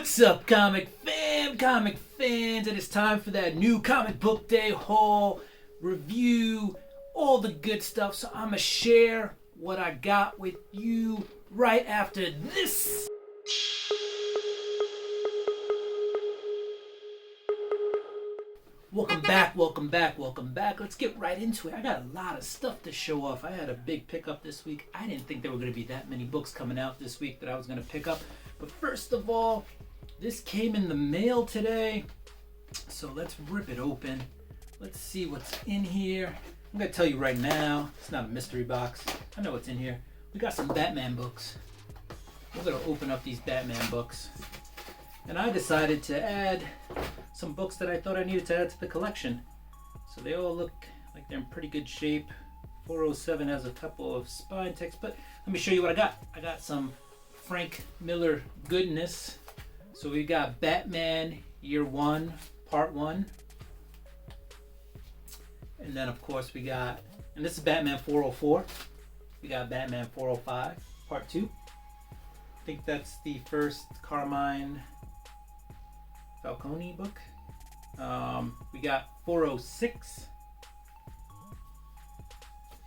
What's up, comic fans? It is time for that new comic book day haul, review, all the good stuff. So I'm going to share what I got with you right after this. Welcome back. Let's get right into it. I got a lot of stuff to show off. I had a big pickup this week. I didn't think there were going to be that many books coming out this week that I was going to pick up. But first of all, this came in the mail today. So let's rip it open. Let's see what's in here. I'm going to tell you right now, it's not a mystery box. I know what's in here. We got some Batman books. We're going to open up these Batman books. And I decided to add some books that I thought I needed to add to the collection. So they all look like they're in pretty good shape. 407 has a couple of spine texts, but let me show you what I got. I got some Frank Miller goodness. So we got Batman Year 1, Part 1. And then of course we got, and this is Batman 404. We got Batman 405, Part 2. I think that's the first Carmine Falcone book. We got 406.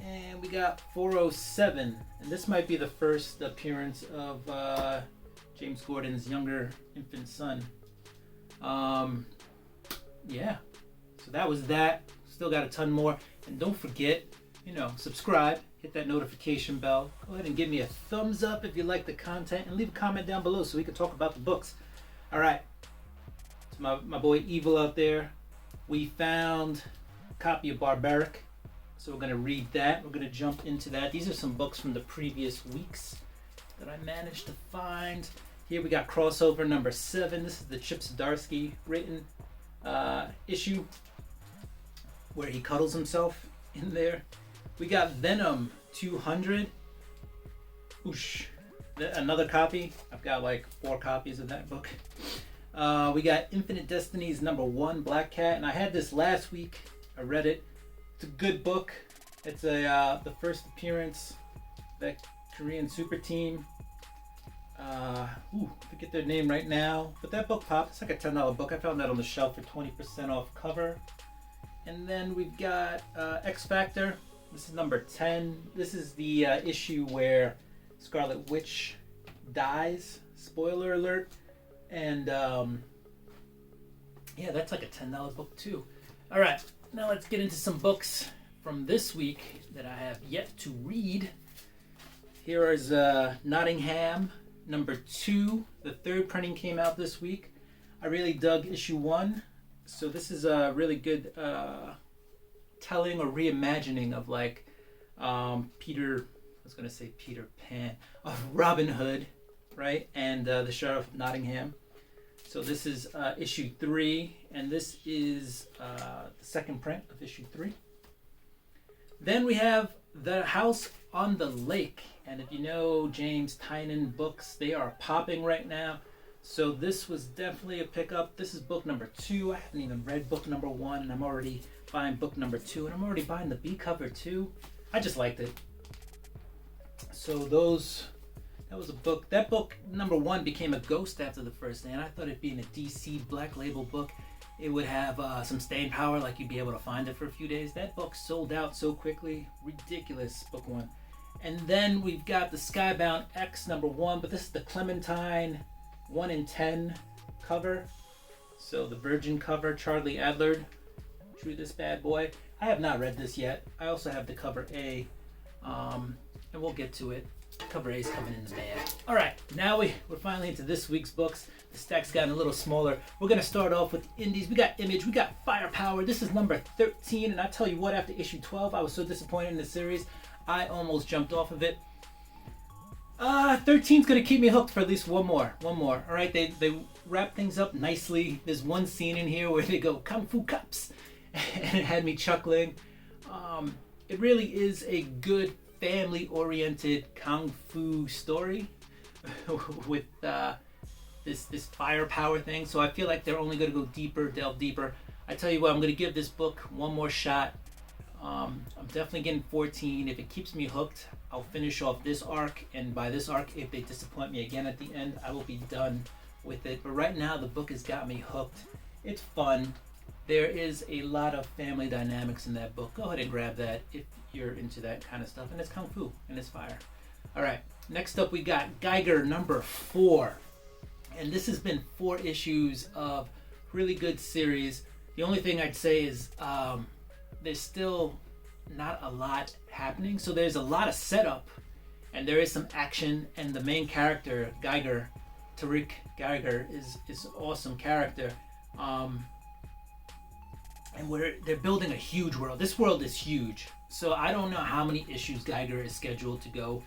And we got 407. And this might be the first appearance of James Gordon's younger infant son. Yeah. So that was that. Still got a ton more. And don't forget, subscribe. Hit that notification bell. Go ahead and give me a thumbs up if you like the content. And leave a comment down below so we can talk about the books. Alright. To my boy Evil out there. We found a copy of Barbaric. So we're going to read that. We're going to jump into that. These are some books from the previous weeks that I managed to find. Here we got crossover number 7. This is the Chip Zdarsky written issue where he cuddles himself in there. We got Venom 200. Oosh. Another copy. I've got like 4 copies of that book. We got Infinite Destinies number 1, Black Cat. And I had this last week. I read it. It's a good book. It's the first appearance of that Korean super team. I forget their name right now, but that book popped. It's like a $10 book. I found that on the shelf for 20% off cover. And then we've got X Factor. This is number 10. This is the issue where Scarlet Witch dies. Spoiler alert. And yeah, that's like a $10 book too. All right. Now let's get into some books from this week that I have yet to read. Here is Nottingham number 2. The 3rd printing came out this week. I really dug issue 1. So this is a really good telling or reimagining of like Peter Pan, of Robin Hood, right? And the Sheriff of Nottingham. So this is issue 3, and this is the 2nd print of issue 3. Then we have The House on the Lake, and if you know James Tynion books, they are popping right now. So this was definitely a pickup. This is book number 2. I haven't even read book number 1, and I'm already buying book number 2, and I'm already buying the B cover too. I just liked it. So that was a book. That book, number 1, became a ghost after the first day, and I thought it being a DC Black Label book, it would have some staying power, like you'd be able to find it for a few days. That book sold out so quickly. Ridiculous, book 1. And then we've got the Skybound X number 1, but this is the Clementine 1 in 10 cover. So the Virgin cover, Charlie Adler drew this bad boy. I have not read this yet. I also have the cover A, and we'll get to it. Cover A is coming in the mail. All right, now we're finally into this week's books. The stack's gotten a little smaller. We're going to start off with indies. We got Image, we got Firepower. This is number 13, and I tell you what, after issue 12, I was so disappointed in the series, I almost jumped off of it. 13's going to keep me hooked for at least one more. All right, they wrap things up nicely. There's one scene in here where they go, Kung Fu Cops, and it had me chuckling. It really is a good family-oriented kung fu story with this firepower thing. So I feel like they're only going to go deeper, delve deeper. I tell you what, I'm going to give this book one more shot. I'm definitely getting 14. If it keeps me hooked, I'll finish off this arc. And by this arc, if they disappoint me again at the end, I will be done with it, but right now the book has got me hooked. It's fun. There is a lot of family dynamics in that book. Go ahead and grab that if you're into that kind of stuff. And it's kung fu and it's fire. All right, next up we got Geiger number 4. And this has been 4 issues of really good series. The only thing I'd say is there's still not a lot happening. So there's a lot of setup and there is some action, and the main character, Geiger, Tariq Geiger, is an awesome character. And they're building a huge world. This world is huge. So I don't know how many issues Geiger is scheduled to go,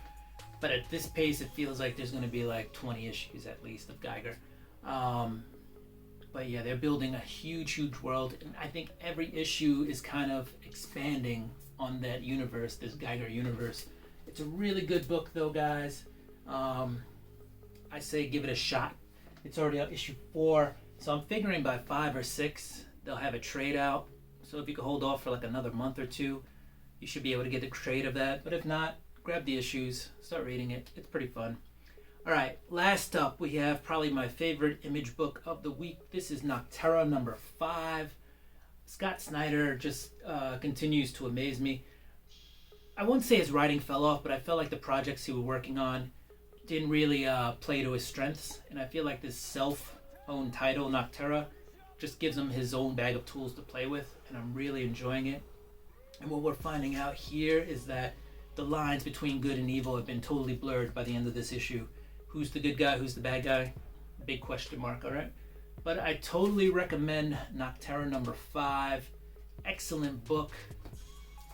but at this pace it feels like there's going to be like 20 issues at least of Geiger. But yeah, they're building a huge world, and I think every issue is kind of expanding on that universe, this Geiger universe. It's a really good book though, guys. I say give it a shot. It's already on issue 4, so I'm figuring by 5 or 6 they'll have a trade out. So if you could hold off for like another month or 2, you should be able to get a trade of that. But if not, grab the issues, start reading it. It's pretty fun. All right, last up we have probably my favorite Image book of the week. This is Nocterra number 5. Scott Snyder just continues to amaze me. I won't say his writing fell off, but I felt like the projects he was working on didn't really play to his strengths. And I feel like this self-owned title, Nocterra, just gives him his own bag of tools to play with, and I'm really enjoying it. And what we're finding out here is that the lines between good and evil have been totally blurred by the end of this issue. Who's the good guy, who's the bad guy? Big question mark, all right? But I totally recommend Nocterra number 5. Excellent book.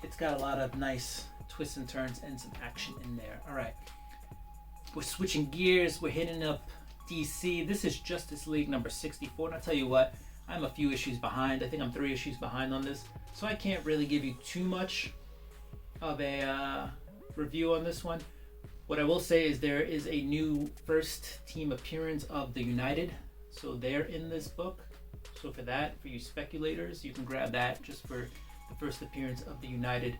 It's got a lot of nice twists and turns and some action in there. All right, we're switching gears. We're hitting up DC. This is Justice League number 64. And I'll tell you what, I'm a few issues behind. I think I'm 3 issues behind on this. So I can't really give you too much of a review on this one. What I will say is there is a new first team appearance of the United. So they're in this book. So for that, for you speculators, you can grab that just for the first appearance of the United.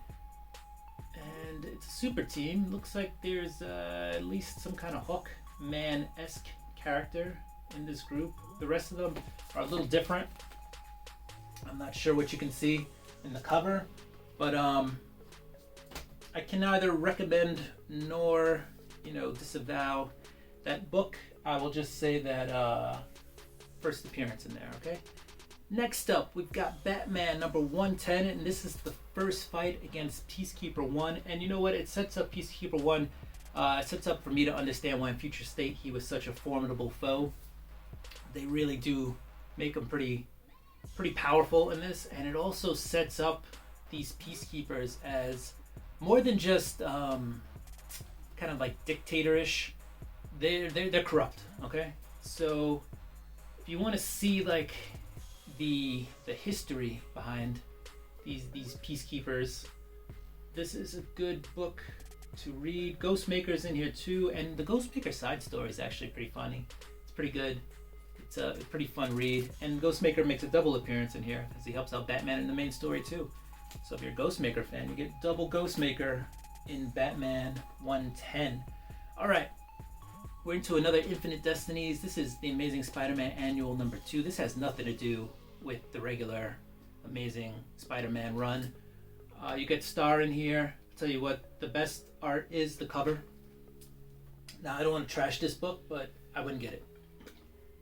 And it's a super team. Looks like there's at least some kind of Hawkman-esque character in this group. The rest of them are a little different. I'm not sure what you can see in the cover, but I can neither recommend nor disavow that book. I will just say that first appearance in there, okay? Next up, we've got Batman number 110, and this is the first fight against Peacekeeper 1. And you know what? It sets up Peacekeeper 1. It sets up for me to understand why in Future State he was such a formidable foe. They really do make him pretty powerful in this, and it also sets up these Peacekeepers as more than just kind of like dictatorish. They're corrupt, okay? So if you want to see like the history behind these Peacekeepers, this is a good book to read. Ghostmaker's in here too, and the Ghostmaker side story is actually pretty funny. It's pretty good. It's a pretty fun read, and Ghostmaker makes a double appearance in here because he helps out Batman in the main story too. So if you're a Ghostmaker fan, you get double Ghostmaker in Batman 110. All right, we're into another Infinite Destinies. This is the Amazing Spider-Man Annual number 2. This has nothing to do with the regular Amazing Spider-Man run. You get Star in here. I'll tell you what, the best art is the cover. Now, I don't want to trash this book, but I wouldn't get it.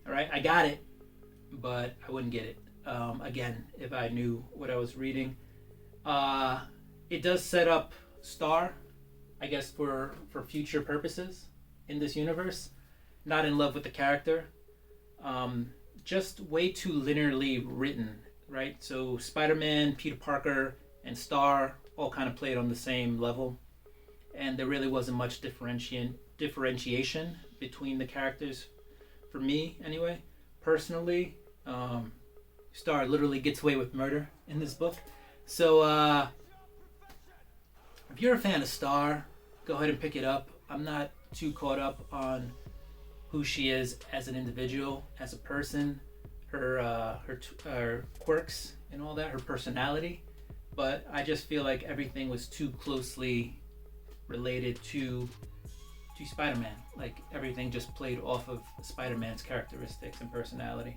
All right, I got it, but I wouldn't get it. Again, if I knew what I was reading. It does set up Star, I guess, for future purposes in this universe. Not in love with the character. Just way too linearly written, right? So Spider-Man, Peter Parker, and Star all kind of played on the same level, and there really wasn't much differentiation between the characters for me, anyway. Personally, Star literally gets away with murder in this book. So if you're a fan of Star, go ahead and pick it up. I'm not too caught up on who she is as an individual, as a person, her quirks and all that, her personality. But I just feel like everything was too closely related to to Spider-Man. Like everything just played off of Spider-Man's characteristics and personality.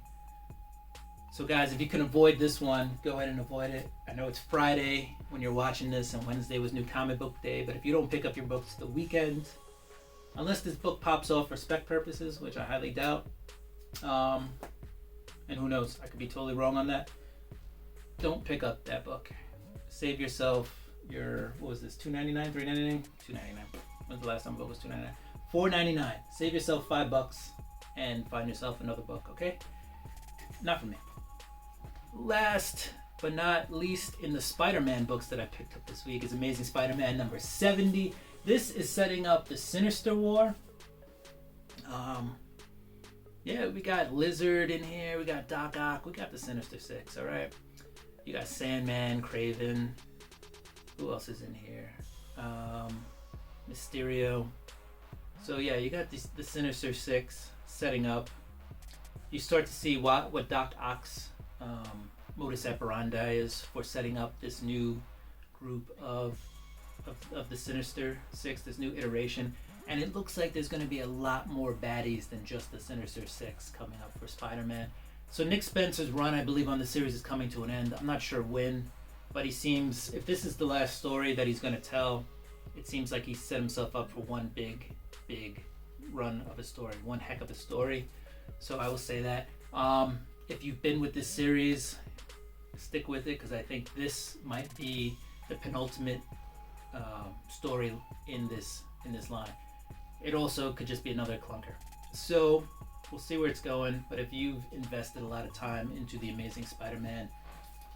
So guys, if you can avoid this one, go ahead and avoid it. I know it's Friday when you're watching this, and Wednesday was New Comic Book Day, but if you don't pick up your books the weekend, unless this book pops off for spec purposes, which I highly doubt, and who knows, I could be totally wrong on that, don't pick up that book. Save yourself your, what was this, $2.99, $3.99? $2.99. When's the last time a book was $2.99? $4.99. Save yourself $5 and find yourself another book, okay? Not for me. Last but not least in the Spider-Man books that I picked up this week is Amazing Spider-Man number 70. This is setting up the Sinister War. Yeah, we got Lizard in here, we got Doc Ock, we got the Sinister Six, alright? You got Sandman, Kraven. Who else is in here? Mysterio. So yeah, you got the Sinister Six setting up. You start to see what Doc Ock's modus operandi is for setting up this new group of the Sinister Six, this new iteration. And it looks like there's going to be a lot more baddies than just the Sinister Six coming up for Spider-Man. So Nick Spencer's run, I believe, on the series is coming to an end. I'm not sure when, but he seems, if this is the last story that he's going to tell, it seems like he set himself up for one big run of a story, one heck of a story. So I will say that. If you've been with this series, stick with it, because I think this might be the penultimate story in this line. It also could just be another clunker. So we'll see where it's going, but if you've invested a lot of time into the Amazing Spider-Man,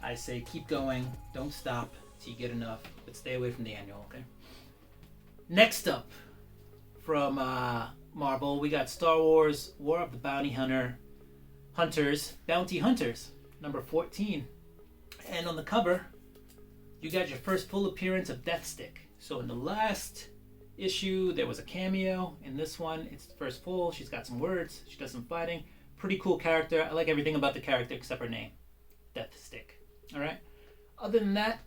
I say keep going, don't stop till you get enough, but stay away from the annual, okay? Next up from Marvel, we got Star Wars War of the Bounty Hunters, number 14. And on the cover, you got your first full appearance of Deathstick. So in the last issue, there was a cameo. In this one, it's the first full. She's got some words. She does some fighting. Pretty cool character. I like everything about the character except her name, Deathstick. All right. Other than that,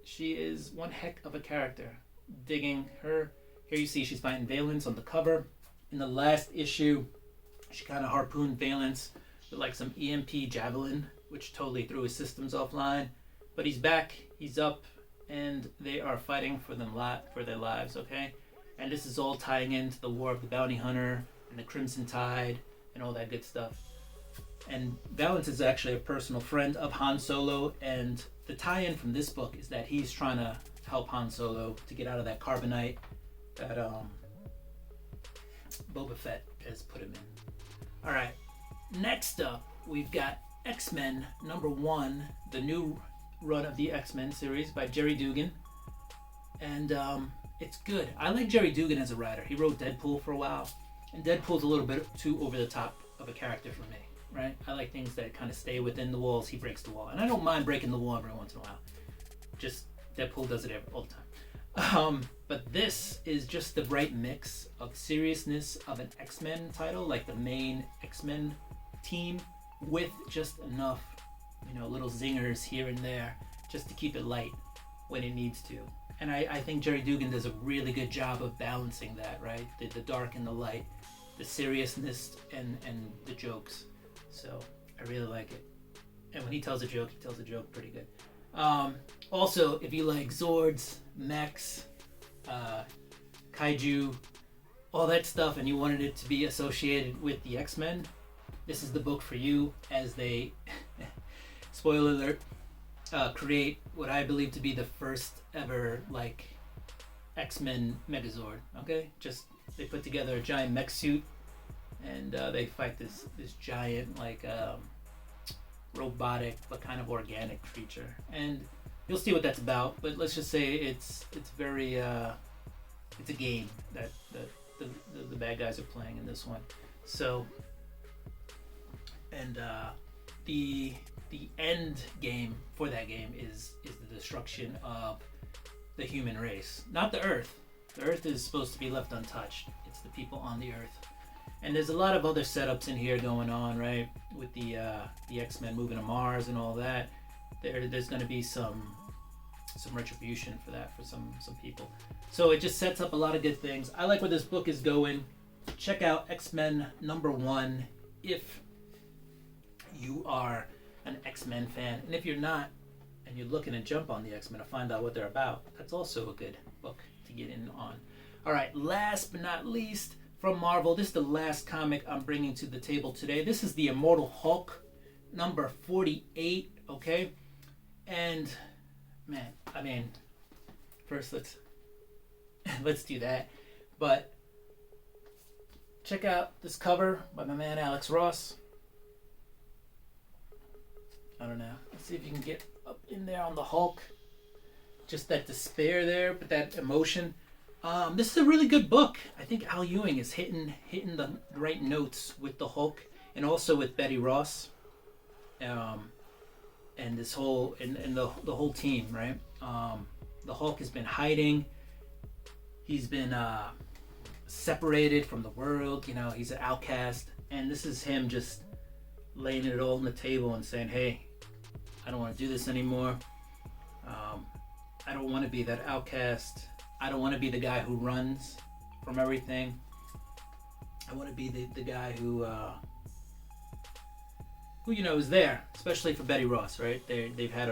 she is one heck of a character. Digging her. Here you see she's fighting Valence on the cover. In the last issue, she kind of harpooned Valence with like some EMP javelin, which totally threw his systems offline. But he's back. He's up. And they are fighting for their lives, okay? And this is all tying into the War of the Bounty Hunter and the Crimson Tide and all that good stuff. And Valance is actually a personal friend of Han Solo, and the tie-in from this book is that he's trying to help Han Solo to get out of that carbonite that Boba Fett has put him in. Alright, next up, we've got X-Men number 1, the new run of the X-Men series by Jerry Dugan, and it's good. I like Jerry Dugan as a writer. He wrote Deadpool for a while, and Deadpool's a little bit too over the top of a character for me, right? I like things that kind of stay within the walls. He breaks the wall, and I don't mind breaking the wall every once in a while. Just Deadpool does it all the time. But this is just the right mix of seriousness of an X-Men title, like the main X-Men team, with just enough little zingers here and there just to keep it light when it needs to. And I think Jerry Dugan does a really good job of balancing that, right? The dark and the light, the seriousness and the jokes. So I really like it. And when he tells a joke pretty good. Also, if you like Zords, mechs, kaiju, all that stuff, and you wanted it to be associated with the X-Men, this is the book for you, as they spoiler alert, create what I believe to be the first ever X-Men Megazord. Okay, just they put together a giant mech suit, and they fight this giant robotic but kind of organic creature, and you'll see what that's about. But let's just say it's very it's a game that the bad guys are playing in this one. So, and the end game for that game is the destruction of the human race, not the Earth. The Earth is supposed to be left untouched. It's the people on the Earth. And there's a lot of other setups in here going on, right? With the X-Men moving to Mars and all that. There's going to be some some retribution for that for some people. So it just sets up a lot of good things. I like where this book is going. Check out X-Men #1 if you are an X-Men fan, and if you're not, and you're looking to jump on the X-Men to find out what they're about, that's also a good book to get in on. All right, last but not least, from Marvel, this is the last comic I'm bringing to the table today. This is the Immortal Hulk, number 48, okay? And, man, I mean, first let's do that. But check out this cover by my man Alex Ross. I don't know. Let's see if you can get up in there on the Hulk. Just that despair there, but that emotion. This is a really good book. I think Al Ewing is hitting the right notes with the Hulk and also with Betty Ross, and this whole and the whole team, right? The Hulk has been hiding. He's been separated from the world. You know, he's an outcast, and this is him just laying it all on the table and saying, "Hey, I don't want to do this anymore. I don't want to be that outcast. I don't want to be the guy who runs from everything. I want to be the guy who you know is there, especially for Betty Ross, right? They've had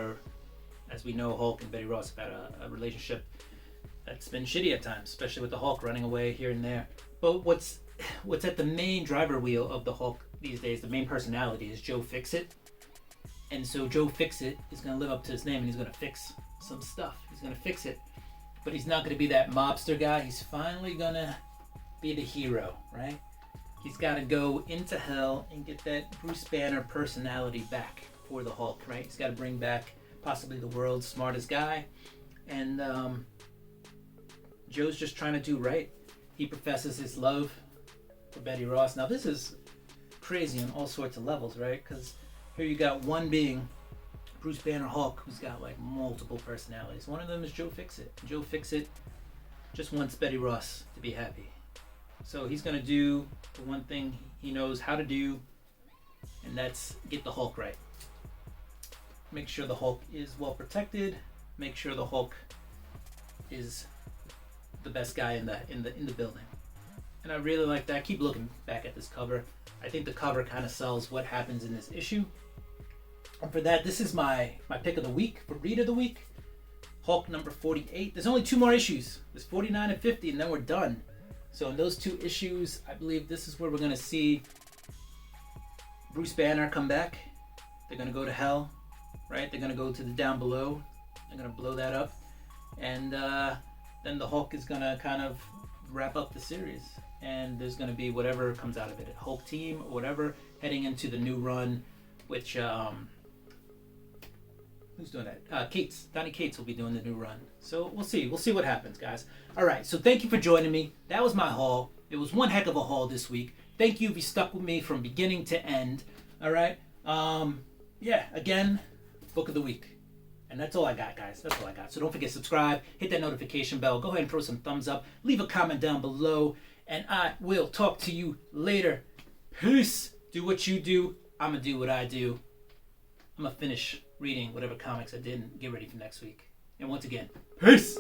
as we know, Hulk and Betty Ross have had a relationship that's been shitty at times, especially with the Hulk running away here and there. But what's at the main driver wheel of the Hulk these days, the main personality is Joe Fixit. And so Joe Fixit is going to live up to his name, and he's going to fix some stuff. He's going to fix it. But he's not going to be that mobster guy. He's finally going to be the hero, right? He's got to go into hell and get that Bruce Banner personality back for the Hulk, right? He's got to bring back possibly the world's smartest guy. And Joe's just trying to do right. He professes his love for Betty Ross. Now, this is crazy on all sorts of levels, right? Because here you got one being Bruce Banner Hulk, who's got like multiple personalities. One of them is Joe Fixit. Joe Fixit just wants Betty Ross to be happy. So he's going to do the one thing he knows how to do, and that's get the Hulk right. Make sure the Hulk is well protected. Make sure the Hulk is the best guy in the building. And I really like that. I keep looking back at this cover. I think the cover kind of sells what happens in this issue. And for that, this is my pick of the week for Read of the Week. Hulk number 48. There's only 2 more issues. There's 49 and 50, and then we're done. So in those 2 issues, I believe this is where we're going to see Bruce Banner come back. They're going to go to hell, right? They're going to go to the down below. They're going to blow that up. And then the Hulk is going to kind of wrap up the series. And there's going to be whatever comes out of it. A Hulk team or whatever heading into the new run, which... who's doing that? Donny Cates will be doing the new run. So we'll see. We'll see what happens, guys. All right. So thank you for joining me. That was my haul. It was one heck of a haul this week. Thank you if you stuck with me from beginning to end. All right. Yeah. Again, book of the week. And that's all I got, guys. That's all I got. So don't forget to subscribe. Hit that notification bell. Go ahead and throw some thumbs up. Leave a comment down below. And I will talk to you later. Peace. Do what you do. I'm going to do what I do. I'm going to finish reading whatever comics I didn't get ready for next week. And once again, peace!